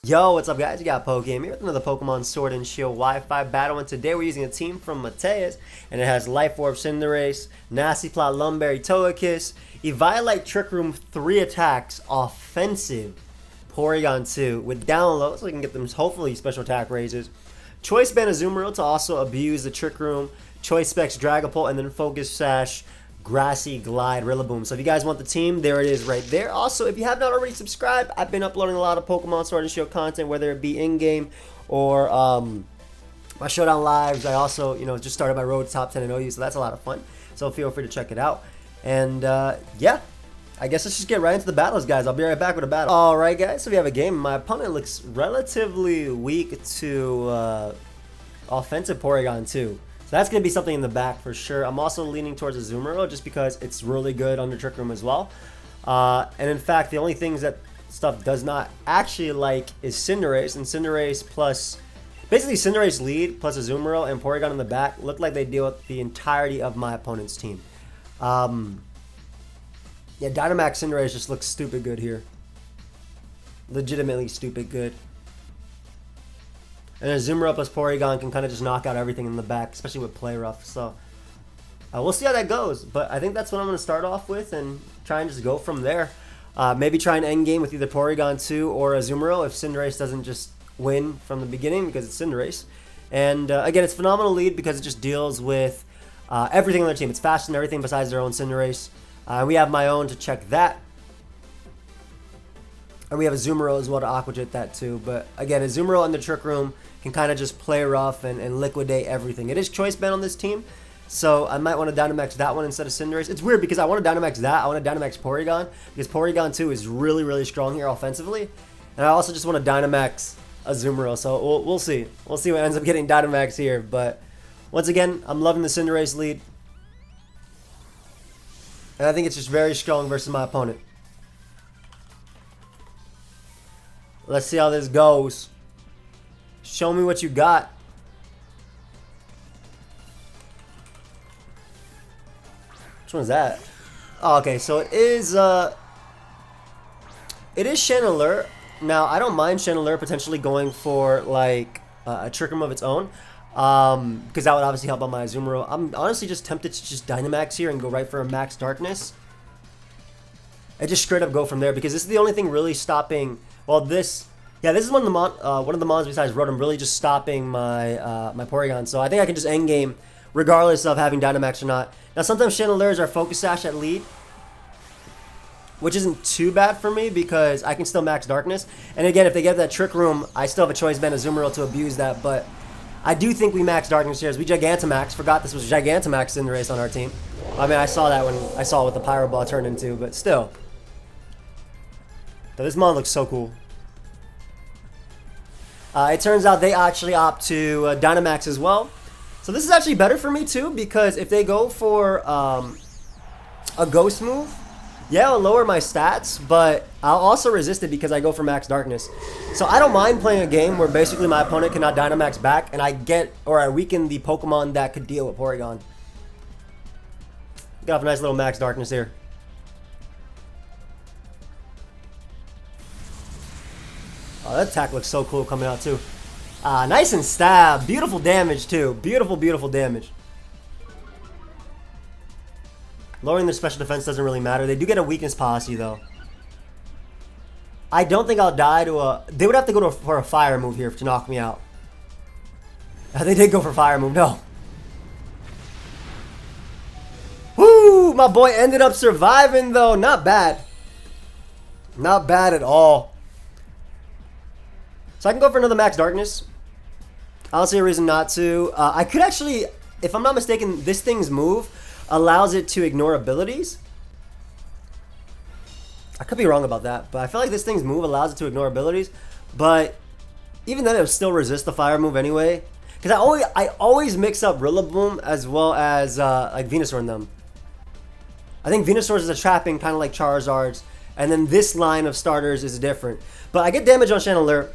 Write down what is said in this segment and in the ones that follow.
Yo, what's up guys? You got POKaimMD here with another Pokemon Sword and Shield Wi-Fi battle, and today we're using a team from Mateus, and it has Life Orb, Cinderace, Nasty Plot, Lumberry, Togekiss, Eviolite, Trick Room, 3 attacks, offensive, PORYGON2 with down low, so we can get them hopefully special attack raises. Choice Band Azumarill to also abuse the Trick Room, Choice Specs Dragapult, and then Focus Sash, Grassy Glide, Rillaboom. So if you guys want the team, there it is right there. Also, if you have not already subscribed, I've been uploading a lot of Pokemon Sword and Shield content, whether it be in-game or my Showdown lives. I also, just started my road to top 10 in OU, so that's a lot of fun. So feel free to check it out. And yeah, I guess let's just get right into the battles, guys. I'll be right back with a battle. All right, guys. So we have a game. My opponent looks relatively weak to offensive PORYGON2. That's going to be something in the back for sure. I'm also leaning towards Azumarill just because it's really good under Trick Room as well. And in fact, the only things that stuff does not actually like is Cinderace. And Cinderace plus... Basically, Cinderace lead plus Azumarill and Porygon in the back look like they deal with the entirety of my opponent's team. Yeah, Dynamax Cinderace just looks stupid good here. Legitimately stupid good. And Azumarill plus Porygon can kind of just knock out everything in the back, especially with Play Rough. So we'll see how that goes. But I think that's what I'm going to start off with and try and just go from there. Maybe try an end game with either PORYGON2 or Azumarill if Cinderace doesn't just win from the beginning because it's Cinderace. And again, it's phenomenal lead because it just deals with everything on their team. It's faster than everything besides their own Cinderace. We have my own to check that. And we have Azumarill as well to Aqua Jet that too. But again, Azumarill in the Trick Room can kind of just play rough and liquidate everything. It is Choice Band on this team, so I might want to Dynamax that one instead of Cinderace. It's weird because I want to Dynamax that. I want to Dynamax Porygon because Porygon2 is really, really strong here offensively. And I also just want to Dynamax Azumarill, so we'll see. We'll see what ends up getting Dynamax here. But once again, I'm loving the Cinderace lead. And I think it's just very strong versus my opponent. Let's see how this goes. Show me what you got. Which one is that? Oh, okay, so it is Chandelure. Now, I don't mind Chandelure potentially going for like a Trick Room of its own. Because that would obviously help on my Azumarill. I'm honestly just tempted to just Dynamax here and go right for a Max Darkness. And just straight up go from there because this is the only thing really stopping. Well, this is one of the mons besides Rotom really just stopping my my Porygon. So I think I can just end game regardless of having Dynamax or not. Now sometimes Chandelures are Focus Sash at lead, which isn't too bad for me because I can still Max Darkness. And again, if they get that Trick Room, I still have a Choice Band Azumarill to abuse that. But I do think we Max Darkness here as we Gigantamax. Forgot this was Gigantamax in the race on our team. I mean, I saw that when I saw what the Pyro Ball turned into, but still. So this mon looks so cool. It turns out they actually opt to Dynamax as well. So this is actually better for me too because if they go for a Ghost move, yeah, it'll lower my stats, but I'll also resist it because I go for Max Darkness. So I don't mind playing a game where basically my opponent cannot Dynamax back and I weaken the Pokemon that could deal with Porygon. Got off a nice little Max Darkness here. Oh, that attack looks so cool coming out too. Nice and stab. Beautiful damage too. Beautiful, beautiful damage. Lowering their special defense doesn't really matter. They do get a weakness policy though. I don't think I'll die to a... They would have to go for a fire move here to knock me out. They did go for fire move. No. Woo! My boy ended up surviving though. Not bad. Not bad at all. So I can go for another Max Darkness. I don't see a reason not to. I could actually, if I'm not mistaken, this thing's move allows it to ignore abilities. I could be wrong about that, but I feel like this thing's move allows it to ignore abilities. But even then, it would still resist the fire move anyway. Because I always mix up Rillaboom as well as like Venusaur in them. I think Venusaur is a trapping, kind of like Charizard's. And then this line of starters is different. But I get damage on Chandelure.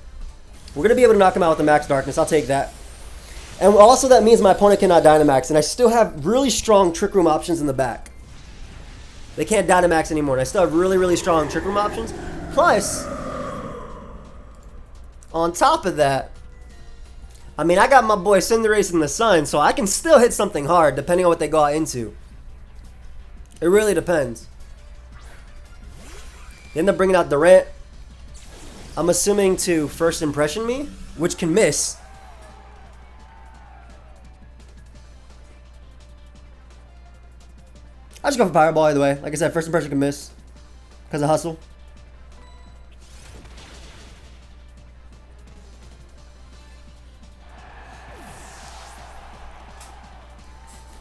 We're going to be able to knock him out with the Max Darkness. I'll take that. And also that means my opponent cannot Dynamax. And I still have really strong Trick Room options in the back. They can't Dynamax anymore. And I still have really, really strong Trick Room options. Plus, on top of that, I mean, I got my boy Cinderace in the sun, so I can still hit something hard depending on what they go out into. It really depends. They end up bringing out Durant. I'm assuming to First Impression me, which can miss. I just go for Powerball either way. Like I said, First Impression can miss because of hustle.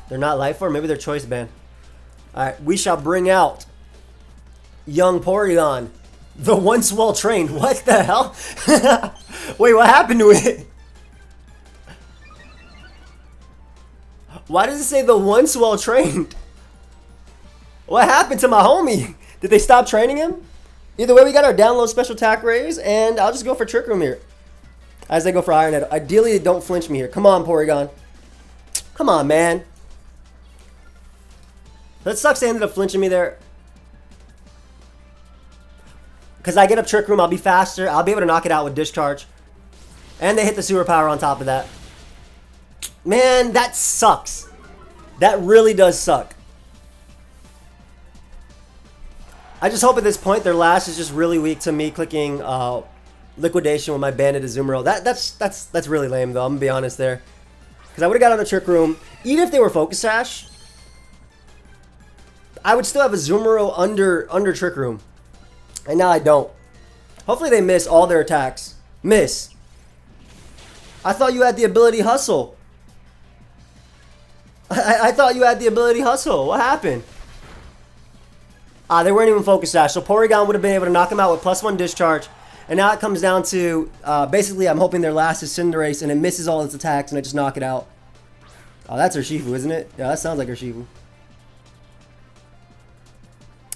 They're not Life Orb, maybe they're Choice Band. Alright, we shall bring out young Porygon. The once well trained. What the hell? Wait, what happened to it? Why does it say the once well trained? What happened to my homie? Did they stop training him? Either way, we got our download special attack raise, and I'll just go for Trick Room here. As they go for Iron Head. Ideally, don't flinch me here. Come on, Porygon. Come on, man. That sucks they ended up flinching me there. Because I get up Trick Room, I'll be faster. I'll be able to knock it out with Discharge. And they hit the Superpower on top of that. Man, that sucks. That really does suck. I just hope at this point their last is just really weak to me clicking Liquidation with my Bandit Azumarill. That's really lame though, I'm going to be honest there. Because I would have got on the Trick Room. Even if they were Focus Sash, I would still have a Azumarill under Trick Room. And now I don't. Hopefully they miss all their attacks. Miss. I thought you had the ability Hustle. I thought you had the ability Hustle. What happened? They weren't even Focus Sash. So Porygon would have been able to knock him out with +1 Discharge. And now it comes down to, basically I'm hoping their last is Cinderace and it misses all its attacks and I just knock it out. Oh, that's Urshifu, isn't it? Yeah, that sounds like Urshifu.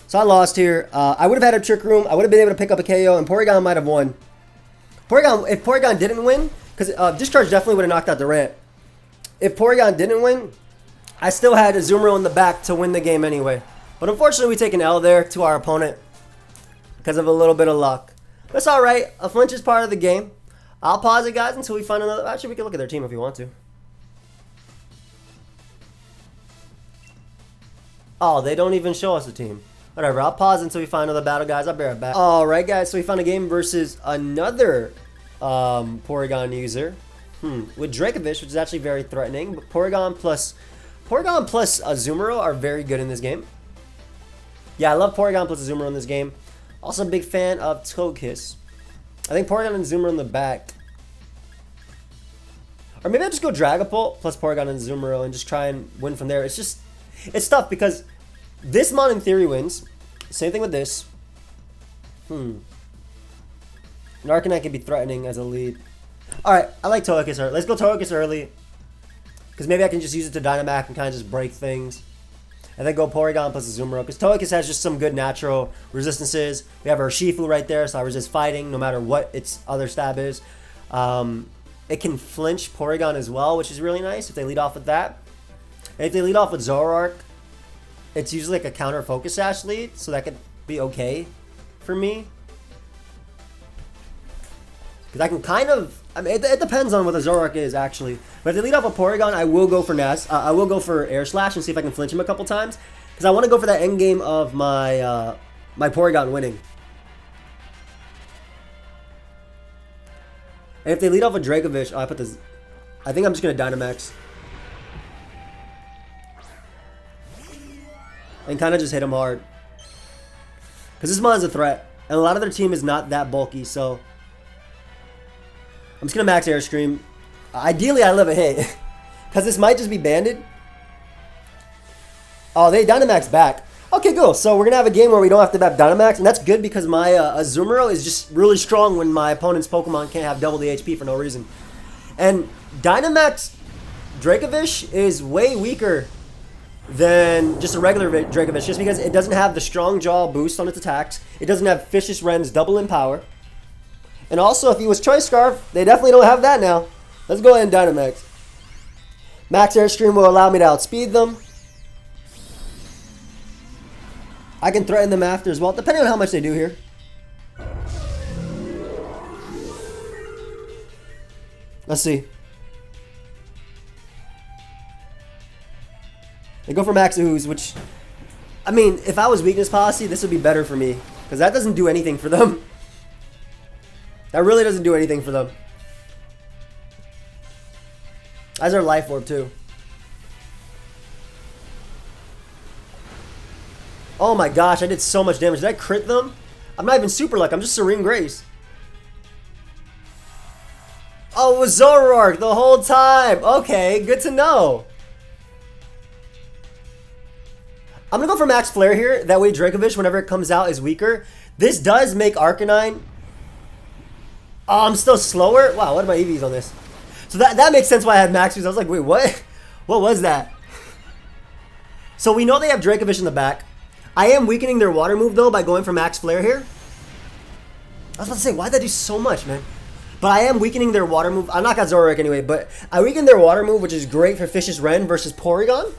So I lost here. I would have had a Trick Room. I would have been able to pick up a KO, and Porygon might have won. If Porygon didn't win, because Discharge definitely would have knocked out Durant. If Porygon didn't win, I still had Azumarill in the back to win the game anyway. But unfortunately, we take an L there to our opponent because of a little bit of luck. That's all right. A flinch is part of the game. I'll pause it, guys, until we find another. Actually, we can look at their team if you want to. Oh, they don't even show us a team. Whatever, I'll pause until we find another battle, guys. I'll be right back. Alright, guys, so we found a game versus another Porygon user. With Dracovish, which is actually very threatening. But Porygon plus Azumarill are very good in this game. Yeah, I love Porygon plus Azumarill in this game. Also a big fan of Togekiss. I think Porygon and Azumarill in the back. Or maybe I'll just go Dragapult plus Porygon and Azumarill and just try and win from there. It's tough because this mon in theory wins. Same thing with this. An Arcanine can be threatening as a lead. Alright, I like Togekiss early. Let's go Togekiss early. Because maybe I can just use it to Dynamax and kind of just break things. And then go Porygon plus Azumarill. Because Togekiss has just some good natural resistances. We have our Urshifu right there, so I resist fighting no matter what its other stab is. It can flinch Porygon as well, which is really nice if they lead off with that. And if they lead off with Zoroark, it's usually like a counter Focus Sash lead, so that could be okay for me. Because I can kind of, I mean, it depends on what the Zoroark is actually. But if they lead off a Porygon, I will go for I will go for Air Slash and see if I can flinch him a couple times. Because I want to go for that end game of my my Porygon winning. And if they lead off with Dracovish, I think I'm just gonna Dynamax. And kind of just hit him hard. Because this mon's a threat. And a lot of their team is not that bulky, so I'm just going to max Air Scream. Ideally, I live a hit. Because this might just be banded. Oh, they Dynamax back. Okay, cool. So we're going to have a game where we don't have to have Dynamax. And that's good because my Azumarill is just really strong when my opponent's Pokemon can't have double the HP for no reason. And Dynamax Dracovish is way weaker than just a regular Dracovish, just because it doesn't have the strong jaw boost on its attacks. It doesn't have Vicious Ren's double in power. And also, if he was Choice Scarf, they definitely don't have that now. Let's go ahead and Dynamax. Max Airstream will allow me to outspeed them. I can threaten them after as well, depending on how much they do here. Let's see. They go for Max Ooze, which, I mean, if I was weakness policy, this would be better for me. Because that doesn't do anything for them. That really doesn't do anything for them. That's our life orb too. Oh my gosh, I did so much damage. Did I crit them? I'm not even super luck, I'm just Serene Grace. Oh, it was Zoroark the whole time. Okay, good to know. I'm gonna go for Max Flare here. That way Dracovish, whenever it comes out, is weaker. This does make Arcanine. Oh, I'm still slower? Wow, what are my EVs on this? So that makes sense why I had Max Fuse. I was like, wait, what? What was that? So we know they have Dracovish in the back. I am weakening their water move, though, by going for Max Flare here. I was about to say, why'd that do so much, man? But I am weakening their water move. I knock out Zoroark anyway, but I weaken their water move, which is great for Fish's Ren versus Porygon.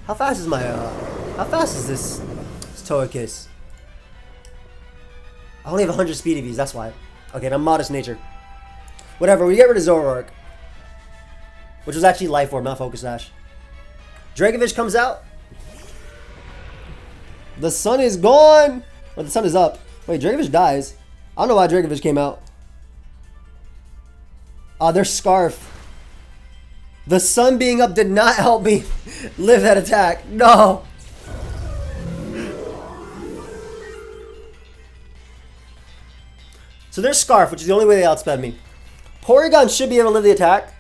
How fast is my, how fast is this Togekiss? I only have 100 speed EVs, that's why. Okay, and I'm modest nature. Whatever, we get rid of Zoroark. Which was actually Life Orb, not Focus Sash. Dracovish comes out. The sun is gone! Well, the sun is up. Wait, Dracovish dies. I don't know why Dracovish came out. Their Scarf. The sun being up did not help me live that attack. No! So there's Scarf, which is the only way they outsped me. Porygon should be able to live the attack.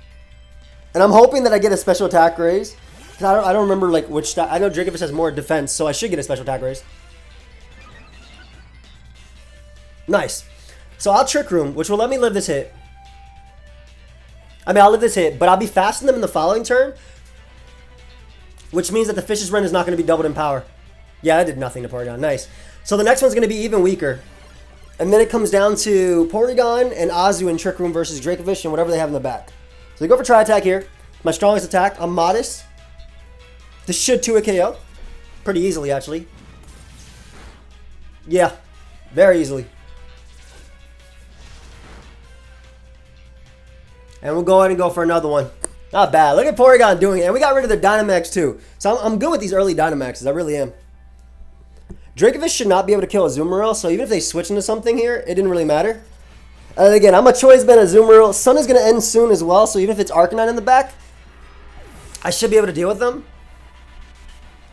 And I'm hoping that I get a special attack raise. Because I don't remember like which... I know Dracovish has more defense, so I should get a special attack raise. Nice. So I'll Trick Room, which will let me live this hit. I mean, I'll live this hit, but I'll be fasting them in the following turn. Which means that the Fish's Ren is not going to be doubled in power. Yeah, that did nothing to Porygon. Nice. So the next one's going to be even weaker. And then it comes down to Porygon and Azu in Trick Room versus Dracovish and whatever they have in the back. So they go for Tri-Attack here. My strongest attack. I'm modest. This should 2-hit KO. Pretty easily, actually. Yeah. Very easily. And we'll go ahead and go for another one. Not bad. Look at Porygon doing it. And we got rid of the Dynamax too. So I'm good with these early Dynamaxes. I really am. Dracovish should not be able to kill a Azumarill. So even if they switch into something here, it didn't really matter. And again, I'm a choice band Azumarill. Sun is going to end soon as well. So even if it's Arcanine in the back, I should be able to deal with them.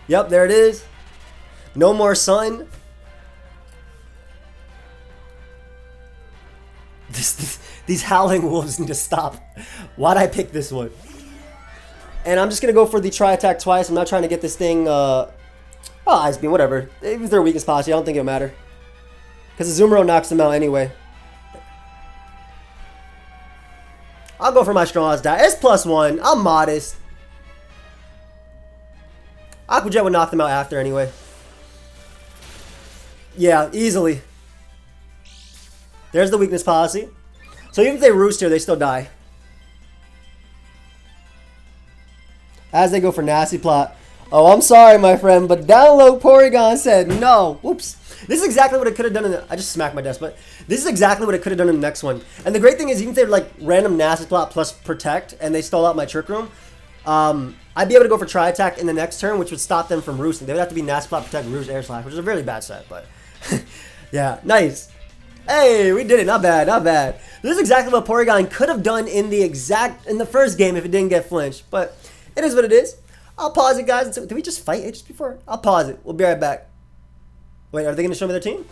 Yep, there it is. No more Sun. These howling wolves need to stop. Why'd I pick this one? And I'm just going to go for the Tri-Attack twice. I'm not trying to get this thing... oh, Ice Beam, whatever. If they're weakest policy, I don't think it'll matter. Because the Azumarill knocks them out anyway. I'll go for my strongest die. It's +1. I'm modest. Aqua Jet would knock them out after anyway. Yeah, easily. There's the weakness policy. So even if they roost here, they still die. As they go for Nasty Plot. Oh, I'm sorry, my friend, but Download Porygon said no. Whoops. This is exactly what it could have done in the... I just smacked my desk, but this is exactly what it could have done in the next one. And the great thing is, even if they're like random Nasty Plot plus Protect, and they stole out my Trick Room, I'd be able to go for Tri-Attack in the next turn, which would stop them from roosting. They would have to be Nasty Plot, Protect, Roost, Air Slash, which is a really bad set, but... yeah, nice. Hey, we did it. Not bad, not bad. This is exactly what Porygon could have done in the first game if it didn't get flinched. But it is what it is. I'll pause it, guys. Did we just fight it just before? I'll pause it. We'll be right back. Wait, are they going to show me their team?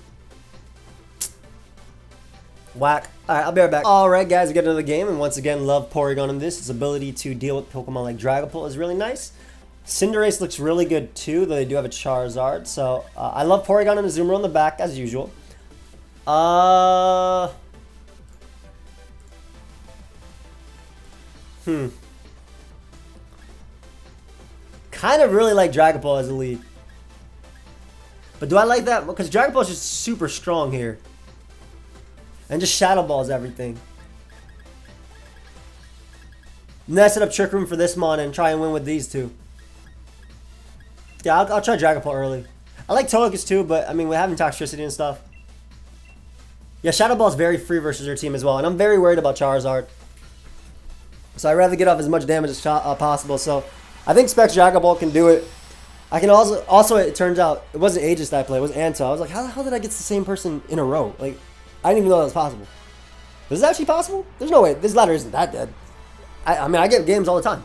Whack. Alright, I'll be right back. Alright, guys, we get another game. And once again, love Porygon in this. Its ability to deal with Pokemon like Dragapult is really nice. Cinderace looks really good too, though they do have a Charizard. So, I love Porygon and Azumarill in the back, as usual. Kind of really like Dragapult as a lead. But do I like that? Because Dragapult is just super strong here. And just Shadow Balls everything. And then I set up Trick Room for this mon and try and win with these two. Yeah, I'll try Dragapult early. I like Togekiss too, but I mean, we're having Toxtricity and stuff. Yeah, Shadow Ball is very free versus your team as well, and I'm very worried about Charizard. So I'd rather get off as much damage as possible. So I think Specs Dragon Ball can do it. I can also it turns out it wasn't Aegis that I played, it was Anto. I was like, how the hell did I get the same person in a row? Like, I didn't even know that was possible. Is this actually possible? There's no way. This ladder isn't that dead. I mean, I get games all the time.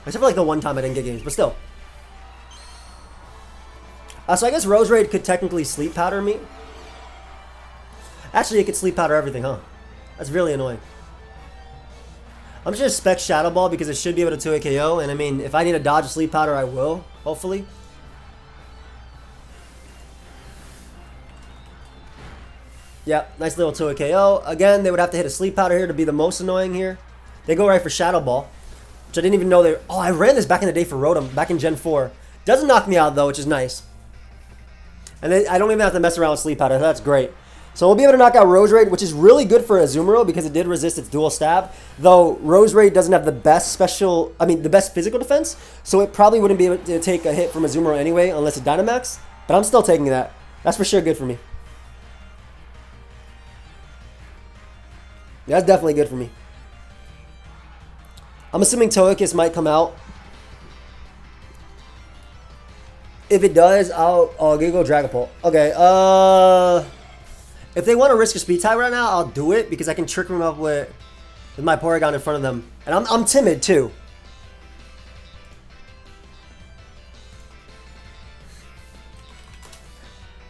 Except for like the one time I didn't get games, but still. So I guess Rose Raid could technically sleep powder me. Actually, it could sleep powder everything, huh? That's really annoying. I'm just gonna spec Shadow Ball because it should be able to 2-hit KO, and I mean, if I need to dodge a sleep powder, I will, hopefully. Yep, nice little 2-hit KO. Again, they would have to hit a sleep powder here to be the most annoying here. They go right for Shadow Ball, which I didn't even know they... Oh, I ran this back in the day for Rotom, back in Gen 4. Doesn't knock me out, though, which is nice. And then I don't even have to mess around with sleep powder. That's great. So we'll be able to knock out Rose Raid, which is really good for Azumarill because it did resist its dual stab. Though Rose Raid doesn't have the best the best physical defense, so it probably wouldn't be able to take a hit from Azumarill anyway unless it Dynamax. But I'm still taking that. That's for sure good for me. That's definitely good for me. I'm assuming Togekiss might come out. If it does, I'll go Dragapult. Okay, if they want to risk a speed tie right now, I'll do it because I can trick them up with my Porygon in front of them. And I'm timid too.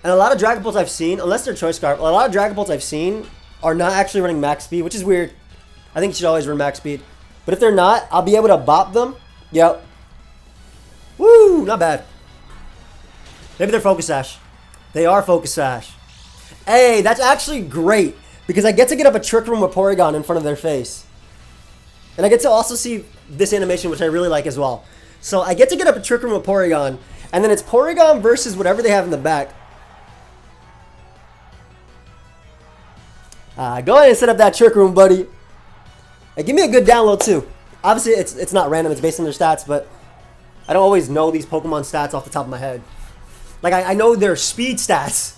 And a lot of Dragapults I've seen, unless they're Choice Scarf, a lot of Dragapults I've seen are not actually running max speed, which is weird. I think you should always run max speed. But if they're not, I'll be able to bop them. Yep. Woo, not bad. Maybe they're Focus Sash. They are Focus Sash. Hey, that's actually great because I get to get up a Trick Room with Porygon in front of their face. And I get to also see this animation, which I really like as well. So I get to get up a Trick Room with Porygon, and then it's Porygon versus whatever they have in the back. Go ahead and set up that Trick Room, buddy. And give me a good download too. Obviously, it's not random. It's based on their stats, but I don't always know these Pokemon stats off the top of my head. Like, I know their speed stats.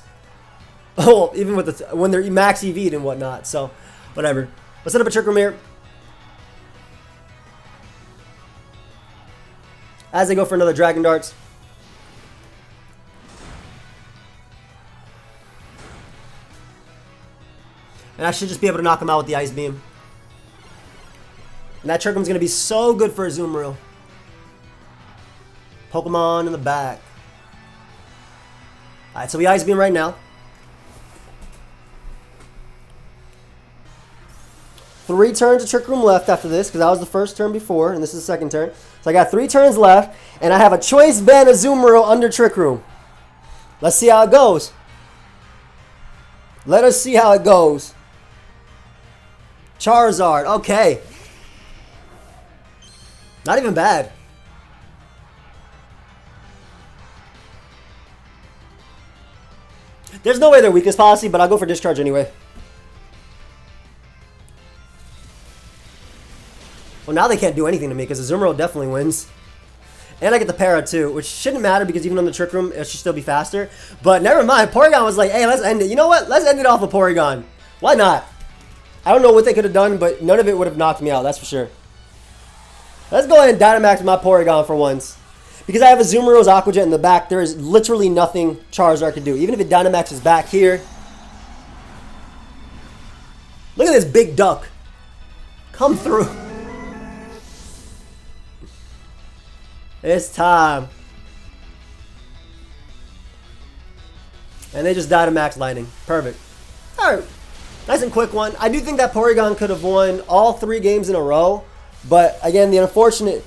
Oh, even with when they're max EV'd and whatnot. So, whatever. Let's set up a Trick Room here. As they go for another Dragon Darts. And I should just be able to knock him out with the Ice Beam. And that Trick Room's going to be so good for Azumarill. Pokemon in the back. Alright, so we Ice Beam right now. 3 turns of Trick Room left after this, because that was the first turn before, and this is the second turn. So I got 3 turns left, and I have a Choice Band Azumarill under Trick Room. Let's see how it goes. Let us see how it goes. Charizard, okay. Not even bad. There's no way they're weakness policy, but I'll go for Discharge anyway. Well, now they can't do anything to me because Azumarill definitely wins. And I get the Para too, which shouldn't matter because even on the Trick Room, it should still be faster. But never mind. Porygon was like, hey, let's end it. You know what? Let's end it off with Porygon. Why not? I don't know what they could have done, but none of it would have knocked me out. That's for sure. Let's go ahead and Dynamax my Porygon for once. Because I have Azumarill's Aqua Jet in the back, there is literally nothing Charizard can do. Even if it Dynamaxes back here. Look at this big duck. Come through. It's time. And they just Dynamax Lightning. Perfect. Alright. Nice and quick one. I do think that Porygon could have won all 3 games in a row. But again, the unfortunate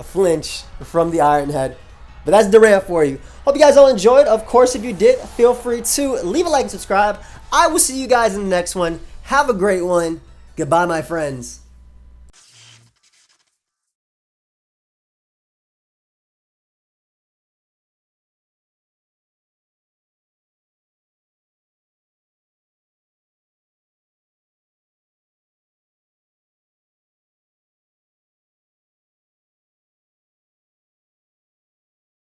flinch from the Iron Head. But that's Durant for you. Hope you guys all enjoyed. Of course, if you did, feel free to leave a like and subscribe. I will see you guys in the next one. Have a great one. Goodbye, my friends.